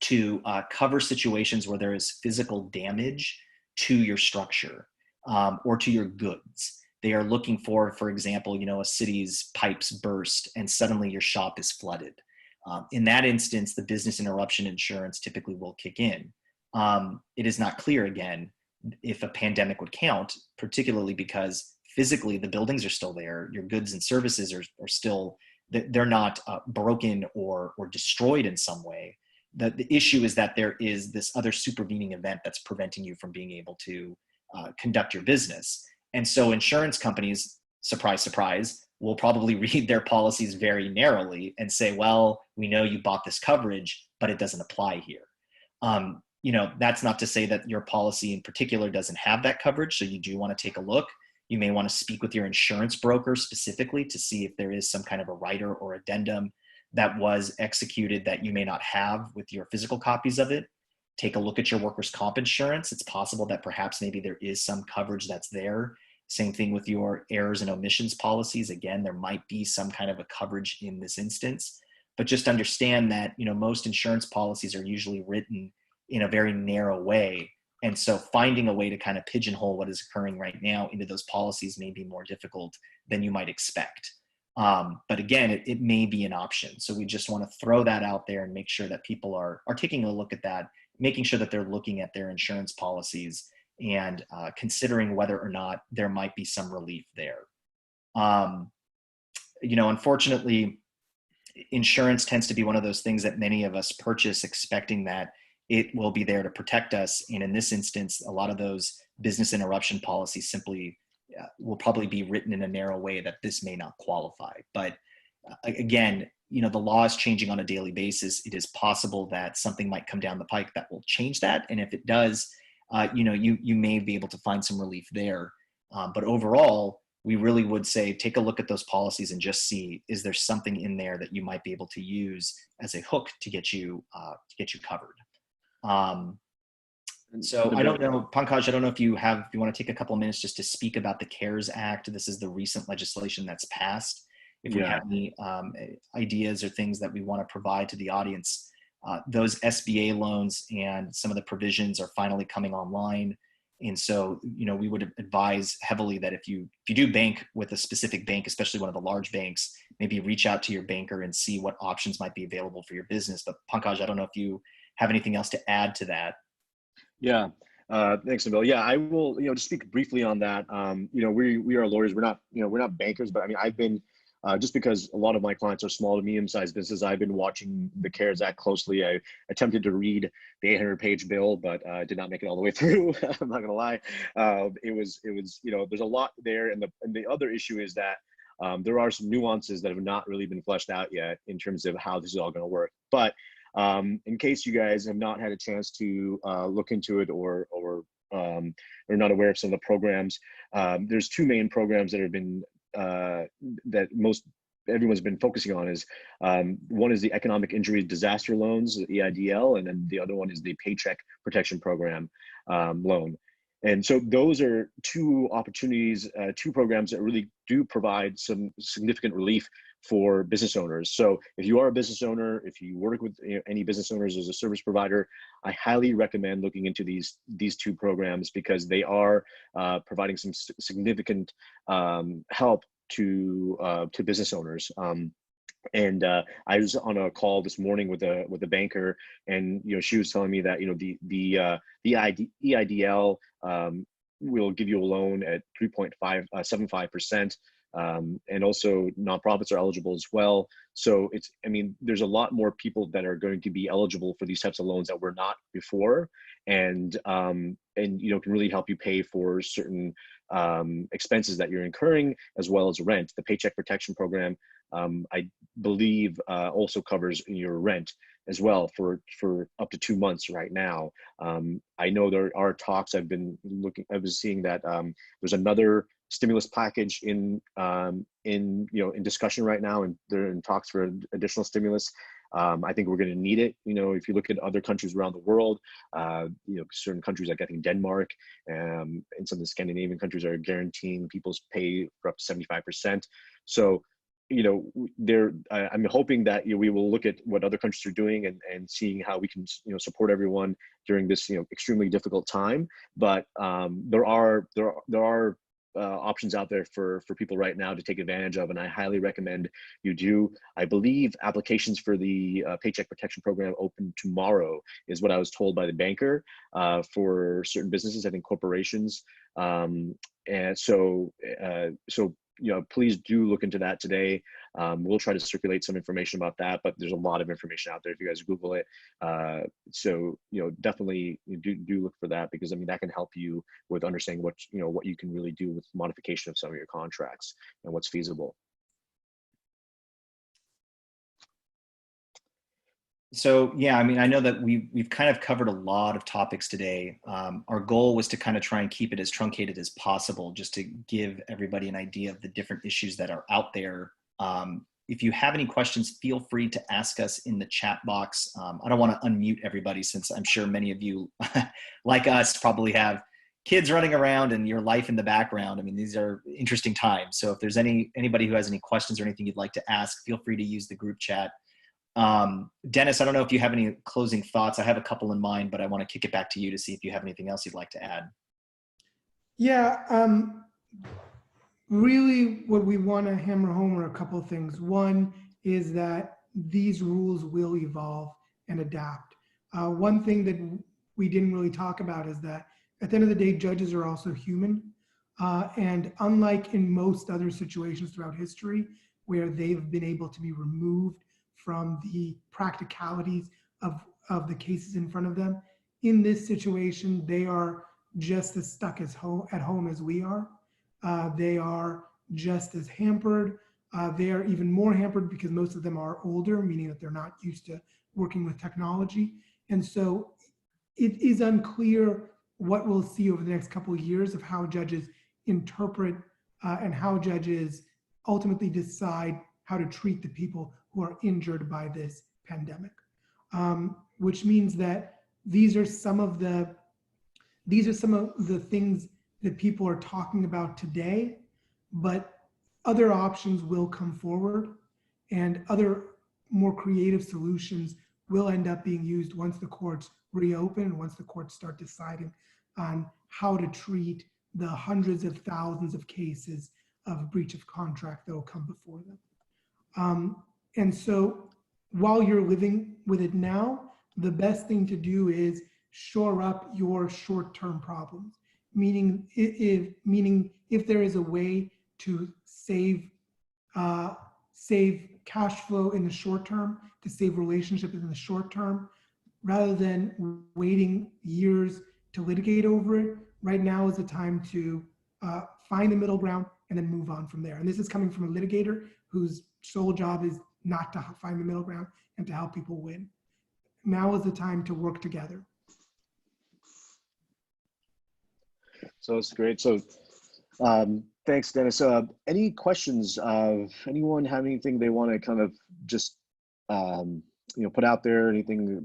B: to cover situations where there is physical damage to your structure. or to your goods. They are looking for example, a city's pipes burst and suddenly your shop is flooded. In that instance, the business interruption insurance typically will kick in. It is not clear, again, if a pandemic would count, particularly because physically the buildings are still there, your goods and services are still, they're not broken or destroyed in some way. The issue is that there is this other supervening event that's preventing you from being able to conduct your business. And so insurance companies, surprise, surprise, will probably read their policies very narrowly and say, well, we know you bought this coverage, but it doesn't apply here. That's not to say that your policy in particular doesn't have that coverage. So you do want to take a look. You may want to speak with your insurance broker specifically to see if there is some kind of a rider or addendum that was executed that you may not have with your physical copies of it. Take a look at your workers' comp insurance. It's possible that perhaps maybe there is some coverage that's there. Same thing with your errors and omissions policies. Again, there might be some kind of a coverage in this instance, but just understand that, most insurance policies are usually written in a very narrow way. And so finding a way to kind of pigeonhole what is occurring right now into those policies may be more difficult than you might expect. But again, it may be an option. So we just want to throw that out there and make sure that people are taking a look at that, making sure that they're looking at their insurance policies and considering whether or not there might be some relief there. Unfortunately, insurance tends to be one of those things that many of us purchase expecting that it will be there to protect us. And in this instance, a lot of those business interruption policies simply will probably be written in a narrow way that this may not qualify. But again, the law is changing on a daily basis. It is possible that something might come down the pike that will change that. And if it does, you may be able to find some relief there. But overall, we really would say, take a look at those policies and just see, is there something in there that you might be able to use as a hook to get you covered. So I don't know, Pankaj, I don't know if you want to take a couple of minutes just to speak about the CARES Act. This is the recent legislation that's passed. If we have any ideas or things that we want to provide to the audience, those SBA loans and some of the provisions are finally coming online. And so, we would advise heavily that if you do bank with a specific bank, especially one of the large banks, maybe reach out to your banker and see what options might be available for your business. But Pankaj, I don't know if you have anything else to add to that.
A: Yeah. Thanks, Nabil. Yeah, I will, to speak briefly on that. We are lawyers. We're not bankers, but I mean, I've been, just because a lot of my clients are small to medium-sized businesses, I've been watching the CARES Act closely. I attempted to read the 800-page bill, but did not make it all the way through. I'm not gonna lie. It was, there's a lot there, and the other issue is that there are some nuances that have not really been fleshed out yet in terms of how this is all going to work. But in case you guys have not had a chance to look into it or not aware of some of the programs, there's two main programs that have been that everyone's been focusing on. Is one is the Economic Injury Disaster Loans, EIDL, and then the other one is the Paycheck Protection Program loan. And so those are two opportunities, two programs that really do provide some significant relief for business owners. So if you are a business owner, if you work with any business owners as a service provider, I highly recommend looking into these two programs, because they are providing some significant help to business owners. And I was on a call this morning with a banker, and she was telling me that the EIDL will give you a loan at 3.75%, and also nonprofits are eligible as well. So there's a lot more people that are going to be eligible for these types of loans that were not before, and can really help you pay for certain expenses that you're incurring, as well as rent. The Paycheck Protection Program, I believe, also covers your rent as well for up to 2 months right now. I know there are talks. I was seeing that there's another stimulus package in discussion right now, and they're in talks for additional stimulus. I think we're going to need it. If you look at other countries around the world, certain countries like I think Denmark and some of the Scandinavian countries are guaranteeing people's pay for up to 75%. So I'm hoping that we will look at what other countries are doing and seeing how we can support everyone during this extremely difficult time. But there are options out there for people right now to take advantage of, and I highly recommend you do. I believe applications for the Paycheck Protection Program open tomorrow, is what I was told by the banker, for certain businesses, I think corporations. And so please do look into that today. We'll try to circulate some information about that, but there's a lot of information out there if you guys Google it. So definitely do look for that, because that can help you with understanding what you can really do with modification of some of your contracts and what's feasible.
B: So yeah, I know that we've kind of covered a lot of topics today. Our goal was to kind of try and keep it as truncated as possible, just to give everybody an idea of the different issues that are out there. If you have any questions, feel free to ask us in the chat box. I don't want to unmute everybody, since I'm sure many of you, like us, probably have kids running around and your life in the background. These are interesting times. So if there's anybody who has any questions or anything you'd like to ask, feel free to use the group chat. Dennis, I don't know if you have any closing thoughts. I have a couple in mind, but I want to kick it back to you to see if you have anything else you'd like to add.
C: Yeah, really what we want to hammer home are a couple of things. One is that these rules will evolve and adapt. One thing that we didn't really talk about is that at the end of the day, judges are also human. And unlike in most other situations throughout history, where they've been able to be removed from the practicalities of the cases in front of them, in this situation, they are just as stuck at home as we are. They are just as hampered. They are even more hampered because most of them are older, meaning that they're not used to working with technology. And so it is unclear what we'll see over the next couple of years of how judges interpret and how judges ultimately decide how to treat the people who are injured by this pandemic. Which means that these are some of the things that people are talking about today, but other options will come forward, and other more creative solutions will end up being used once the courts reopen and once the courts start deciding on how to treat the hundreds of thousands of cases of breach of contract that will come before them. And so while you're living with it now, the best thing to do is shore up your short-term problems. Meaning if there is a way to save cash flow in the short term, to save relationships in the short term, rather than waiting years to litigate over it, right now is the time to find the middle ground and then move on from there. And this is coming from a litigator whose sole job is not to find the middle ground and to help people win. Now is the time to work together.
A: So it's great. So thanks, Dennis. Any questions? Anyone have anything they want to kind of just put out there? Anything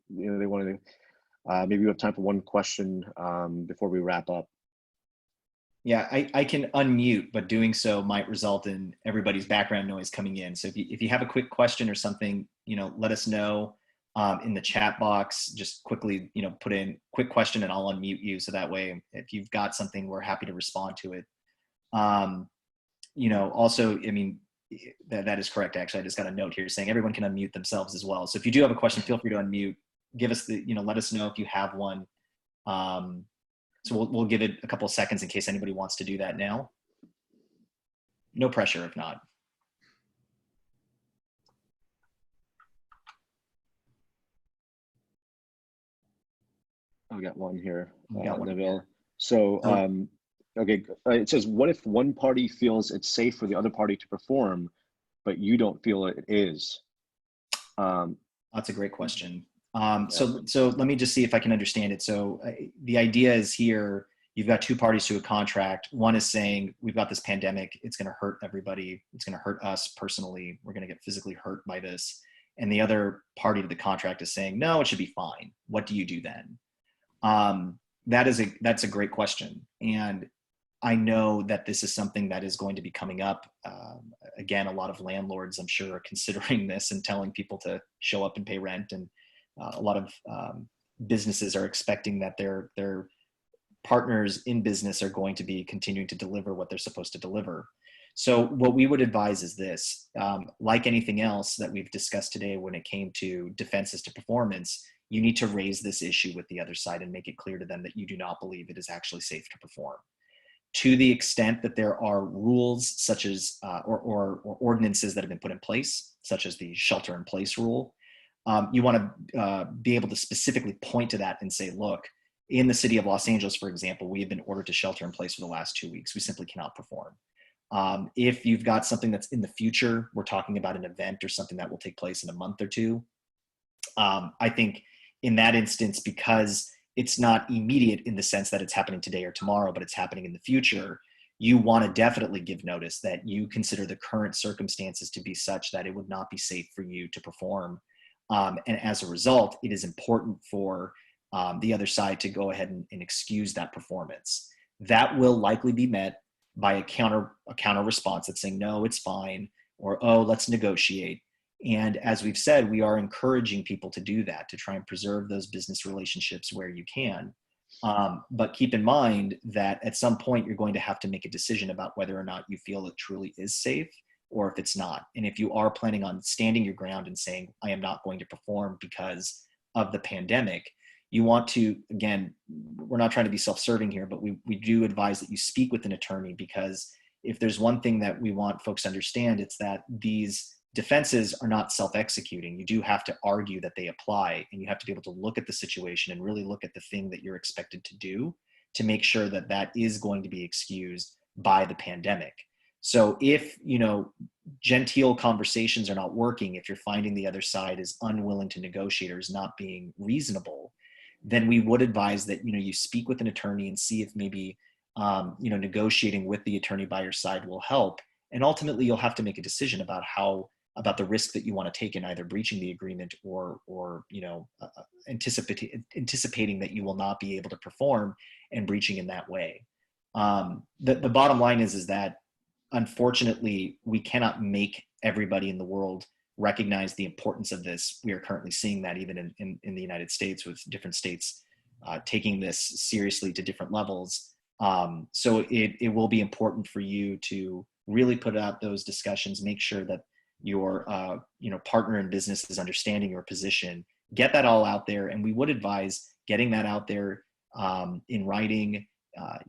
A: they want to? Maybe we have time for one question before we wrap up.
B: Yeah, I can unmute, but doing so might result in everybody's background noise coming in. So if you have a quick question or something, let us know in the chat box. Just quickly, put in quick question and I'll unmute you. So that way, if you've got something, we're happy to respond to it. Also, that is correct. Actually, I just got a note here saying everyone can unmute themselves as well. So if you do have a question, feel free to unmute. Give us let us know if you have one. So we'll give it a couple of seconds in case anybody wants to do that now. No pressure if not.
A: I got one here,
B: Nabil.
A: Nabil. So, okay, it says, what if one party feels it's safe for the other party to perform, but you don't feel it is?
B: That's a great question. So let me just see if I can understand it. So the idea is here, you've got two parties to a contract. One is saying, we've got this pandemic. It's going to hurt everybody. It's going to hurt us personally. We're going to get physically hurt by this. And the other party to the contract is saying, no, it should be fine. What do you do then? That's a great question. And I know that this is something that is going to be coming up. Again, a lot of landlords, I'm sure, are considering this and telling people to show up and pay rent. And a lot of businesses are expecting that their partners in business are going to be continuing to deliver what they're supposed to deliver. So what we would advise is this, like anything else that we've discussed today when it came to defenses to performance, you need to raise this issue with the other side and make it clear to them that you do not believe it is actually safe to perform. To the extent that there are rules such as, or ordinances that have been put in place, such as the shelter in place rule, you want to be able to specifically point to that and say, look, in the city of Los Angeles, for example, we have been ordered to shelter in place for the last 2 weeks. We simply cannot perform. If you've got something that's in the future, we're talking about an event or something that will take place in a month or two. I think in that instance, because it's not immediate in the sense that it's happening today or tomorrow, but it's happening in the future, you want to definitely give notice that you consider the current circumstances to be such that it would not be safe for you to perform. And as a result, it is important for the other side to go ahead and excuse that performance. That will likely be met by a counter response that's saying, no, it's fine, or, oh, let's negotiate. And as we've said, we are encouraging people to do that, to try and preserve those business relationships where you can. But keep in mind that at some point, you're going to have to make a decision about whether or not you feel it truly is safe or if it's not. And if you are planning on standing your ground and saying, I am not going to perform because of the pandemic, you want to, again, we're not trying to be self-serving here, but we do advise that you speak with an attorney, because if there's one thing that we want folks to understand, it's that these defenses are not self-executing. You do have to argue that they apply, and you have to be able to look at the situation and really look at the thing that you're expected to do to make sure that that is going to be excused by the pandemic. So if, genteel conversations are not working, if you're finding the other side is unwilling to negotiate or is not being reasonable, then we would advise that, you speak with an attorney and see if maybe, negotiating with the attorney by your side will help. And ultimately you'll have to make a decision about about the risk that you want to take in either breaching the agreement or anticipating that you will not be able to perform and breaching in that way. The bottom line is that unfortunately we cannot make everybody in the world recognize the importance of this. We are currently seeing that even in the United States, with different states taking this seriously to different levels. So it will be important for you to really put out those discussions, make sure that your partner in business is understanding your position, get that all out there. And we would advise getting that out there in writing.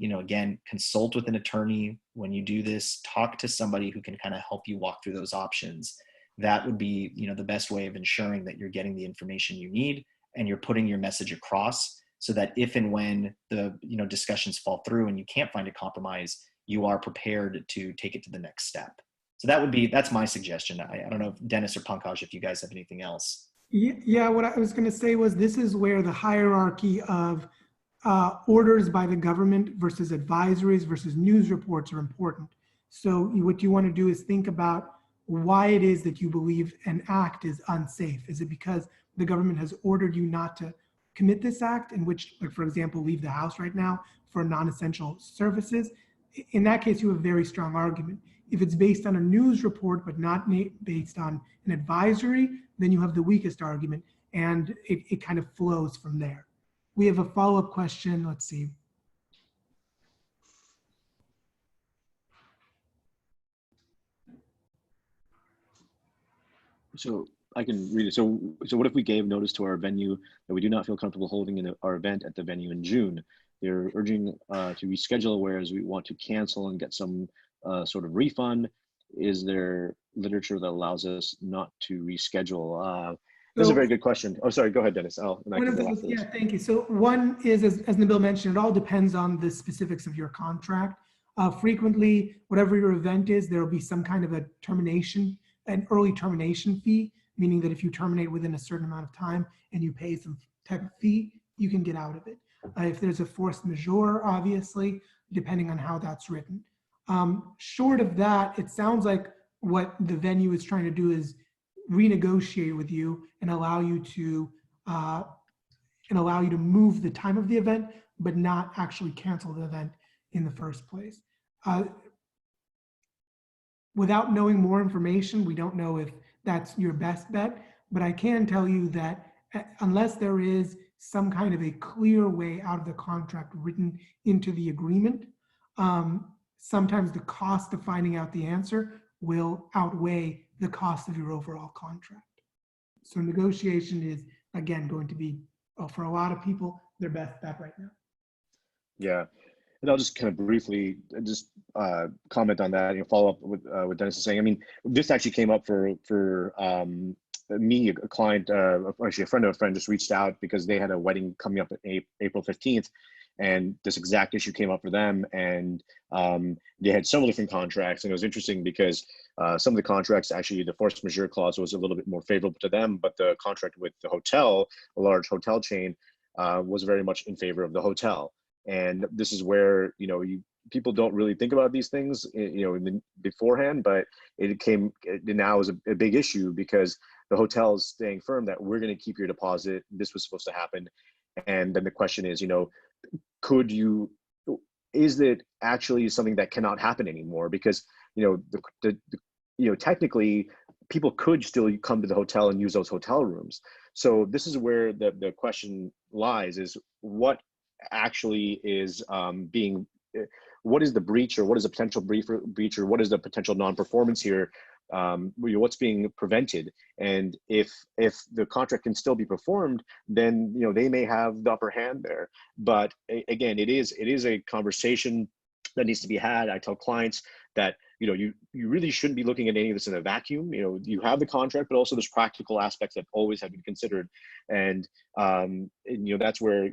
B: Again, consult with an attorney when you do this, talk to somebody who can kind of help you walk through those options. That would be, the best way of ensuring that you're getting the information you need and you're putting your message across, so that if and when the, discussions fall through and you can't find a compromise, you are prepared to take it to the next step. So that's my suggestion. I don't know if Denis or Pankaj, if you guys have anything else.
C: Yeah, what I was going to say was, this is where the hierarchy of orders by the government versus advisories versus news reports are important. So what you want to do is think about why it is that you believe an act is unsafe. Is it because the government has ordered you not to commit this act, in which, like, for example, leave the house right now for non-essential services? In that case, you have a very strong argument. If it's based on a news report but not based on an advisory, then you have the weakest argument, and it kind of flows from there. We have a follow-up question. Let's see.
A: So I can read it. So what if we gave notice to our venue that we do not feel comfortable holding our event at the venue in June? They're urging to reschedule, whereas we want to cancel and get some sort of refund. Is there literature that allows us not to reschedule? This is a very good question. Oh, sorry, go ahead, Denis.
C: Yeah, thank you. So one is, as Nabil mentioned, it all depends on the specifics of your contract. Frequently, whatever your event is, there will be some kind of an early termination fee, meaning that if you terminate within a certain amount of time and you pay some type of fee, you can get out of it. If there's a force majeure, obviously, depending on how that's written. Short of that, it sounds like what the venue is trying to do is renegotiate with you and allow you to move the time of the event, but not actually cancel the event. in the first place. Without knowing more information, we don't know if that's your best bet, but I can tell you that unless there is some kind of a clear way out of the contract written into the agreement, sometimes the cost of finding out the answer will outweigh the cost of your overall contract. So negotiation is, again, going to be, for a lot of people, their best bet right now.
A: Yeah. And I'll just kind of briefly just comment on that, follow up with what Dennis is saying. I mean, this actually came up for me, a client, actually a friend of a friend just reached out because they had a wedding coming up in April 15th. And this exact issue came up for them. And they had several different contracts. And it was interesting because some of the contracts, actually the force majeure clause was a little bit more favorable to them, but the contract with the hotel, a large hotel chain, was very much in favor of the hotel. And this is where, people don't really think about these things, beforehand, but it now is a big issue because the hotel is staying firm that we're going to keep your deposit. This was supposed to happen. And then the question is, is it actually something that cannot happen anymore? Because, technically people could still come to the hotel and use those hotel rooms. So this is where the question lies, is what actually is what is the breach, or what is the potential breach, or what is the potential non-performance here? What's being prevented? And if the contract can still be performed, then they may have the upper hand there. But again, it is a conversation that needs to be had. I tell clients that you really shouldn't be looking at any of this in a vacuum. You have the contract, but also there's practical aspects that always have been considered, and that's where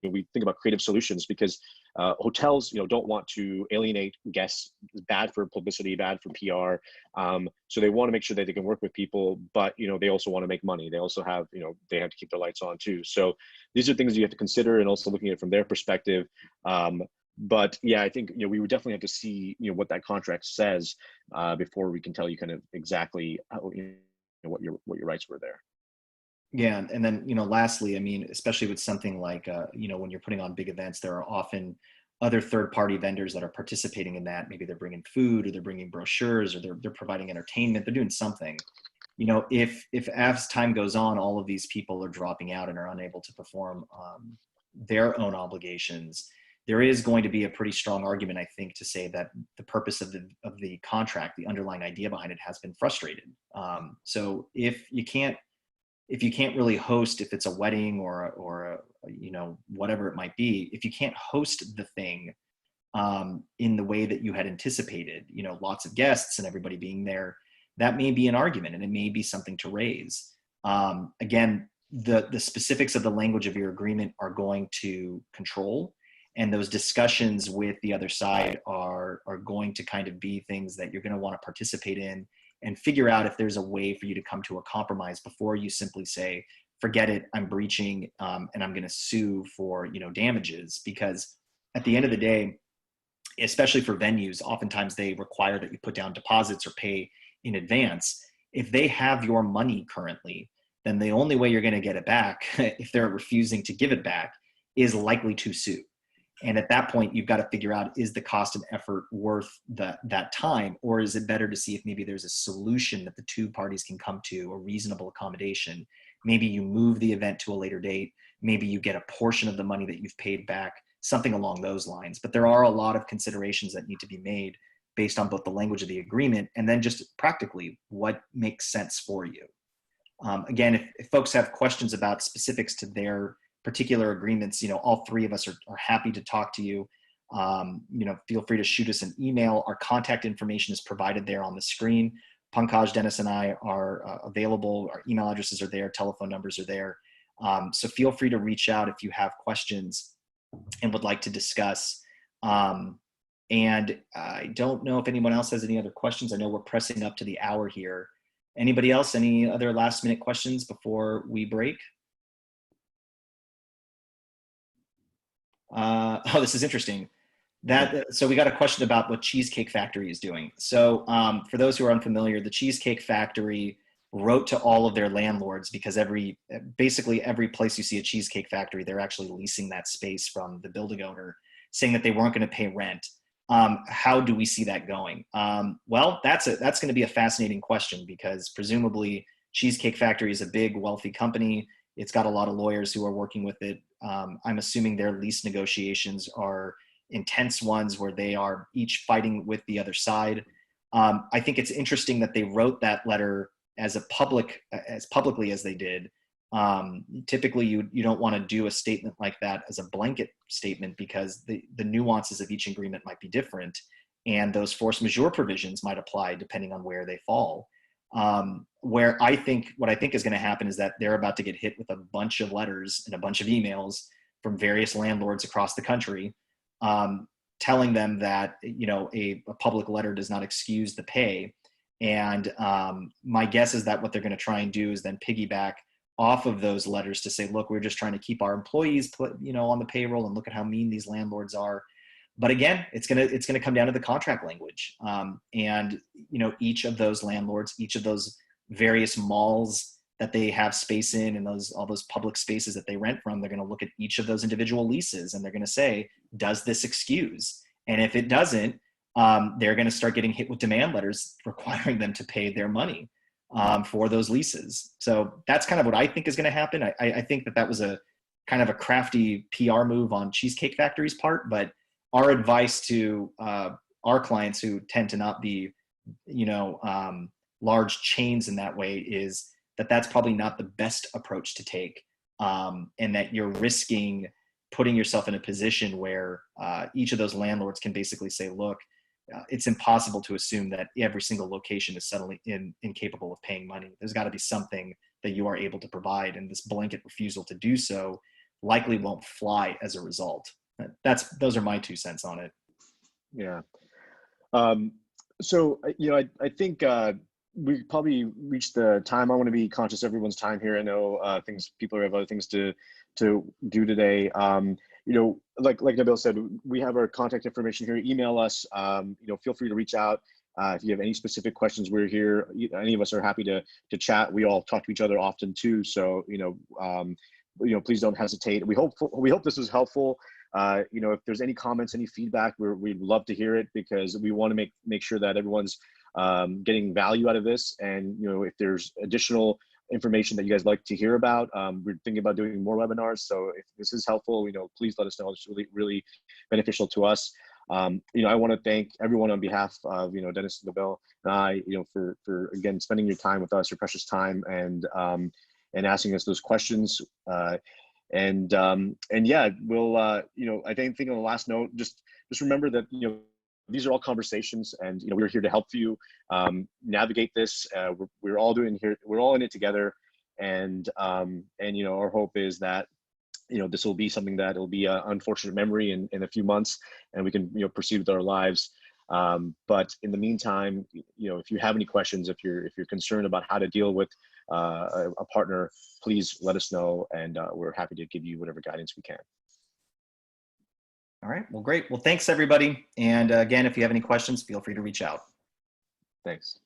A: we think about creative solutions, because hotels don't want to alienate guests. It's bad for publicity, bad for PR. So they want to make sure that they can work with people, but they also want to make money. They also have they have to keep their lights on too. So these are things you have to consider, and also looking at it from their perspective. But yeah, I think we would definitely have to see what that contract says before we can tell you kind of exactly how, what your rights were there.
B: Yeah, and then lastly, I mean, especially with something like when you're putting on big events, there are often other third-party vendors that are participating in that. Maybe they're bringing food, or they're bringing brochures, or they're providing entertainment. They're doing something. If as time goes on, all of these people are dropping out and are unable to perform their own obligations, there is going to be a pretty strong argument, I think, to say that the purpose of the contract, the underlying idea behind it, has been frustrated. So if you can't really host, if it's a wedding or whatever it might be, if you can't host the thing in the way that you had anticipated, lots of guests and everybody being there, that may be an argument, and it may be something to raise. Again, the specifics of the language of your agreement are going to control, and those discussions with the other side are going to kind of be things that you're going to want to participate in and figure out if there's a way for you to come to a compromise before you simply say, forget it, I'm breaching, and I'm going to sue for damages. Because at the end of the day, especially for venues, oftentimes they require that you put down deposits or pay in advance. If they have your money currently, then the only way you're going to get it back, if they're refusing to give it back, is likely to sue. And at that point, you've got to figure out, is the cost and effort worth that time? Or is it better to see if maybe there's a solution that the two parties can come to, a reasonable accommodation? Maybe you move the event to a later date. Maybe you get a portion of the money that you've paid back, something along those lines. But there are a lot of considerations that need to be made based on both the language of the agreement and then just practically what makes sense for you. Again, if folks have questions about specifics to their particular agreements, all three of us are happy to talk to you. Feel free to shoot us an email. Our contact information is provided there on the screen. Pankaj, Dennis, and I are available. Our email addresses are there. Telephone numbers are there. So feel free to reach out if you have questions and would like to discuss. And I don't know if anyone else has any other questions. I know we're pressing up to the hour here. Anybody else? Any other last minute questions before we break? This is interesting. So we got a question about what Cheesecake Factory is doing. So for those who are unfamiliar, the Cheesecake Factory wrote to all of their landlords, because basically every place you see a Cheesecake Factory, they're actually leasing that space from the building owner. saying that they weren't going to pay rent. How do we see that going? Well, that's going to be a fascinating question, because presumably Cheesecake Factory is a big, wealthy company. It's got a lot of lawyers who are working with it. I'm assuming their lease negotiations are intense ones where they are each fighting with the other side. I think it's interesting that they wrote that letter as publicly as they did. Typically, you don't want to do a statement like that as a blanket statement, because the nuances of each agreement might be different, and those force majeure provisions might apply depending on where they fall. What I think is going to happen is that they're about to get hit with a bunch of letters and a bunch of emails from various landlords across the country, telling them that, a public letter does not excuse the pay. And my guess is that what they're going to try and do is then piggyback off of those letters to say, look, we're just trying to keep our employees on the payroll, and look at how mean these landlords are. But again, it's gonna come down to the contract language. And each of those landlords, each of those various malls that they have space in, and all those public spaces that they rent from, they're going to look at each of those individual leases, and they're going to say, does this excuse? And if it doesn't, they're going to start getting hit with demand letters requiring them to pay their money for those leases. So that's kind of what I think is going to happen. I think that was a kind of a crafty PR move on Cheesecake Factory's part, but our advice to our clients who tend to not be, large chains in that way is that that's probably not the best approach to take, and that you're risking putting yourself in a position where each of those landlords can basically say, look, it's impossible to assume that every single location is suddenly incapable of paying money. There's got to be something that you are able to provide, and this blanket refusal to do so likely won't fly as a result. Those are my 2 cents on it.
A: Yeah. So, I think we probably reached the time. I want to be conscious of everyone's time here. I know people have other things to do today. Like Nabil said, we have our contact information here. Email us. Feel free to reach out if you have any specific questions. We're here. Any of us are happy to chat. We all talk to each other often too. So please don't hesitate. We hope this was helpful. If there's any comments, any feedback, we'd love to hear it, because we want to make sure that everyone's getting value out of this. And if there's additional information that you guys like to hear about, we're thinking about doing more webinars. So if this is helpful, please let us know. It's really, really beneficial to us. I want to thank everyone on behalf of Denis and Nabil and I, for again spending your time with us, your precious time, and asking us those questions. And yeah, we'll I think on the last note, just remember that these are all conversations, and we're here to help you navigate this. We're all in it together, and our hope is that this will be something that will be an unfortunate memory in a few months, and we can proceed with our lives. But in the meantime, if you have any questions, if you're concerned about how to deal with a partner, please let us know, and we're happy to give you whatever guidance we can.
B: All right. Well, great. Well, thanks everybody. And again, if you have any questions, feel free to reach out.
A: Thanks.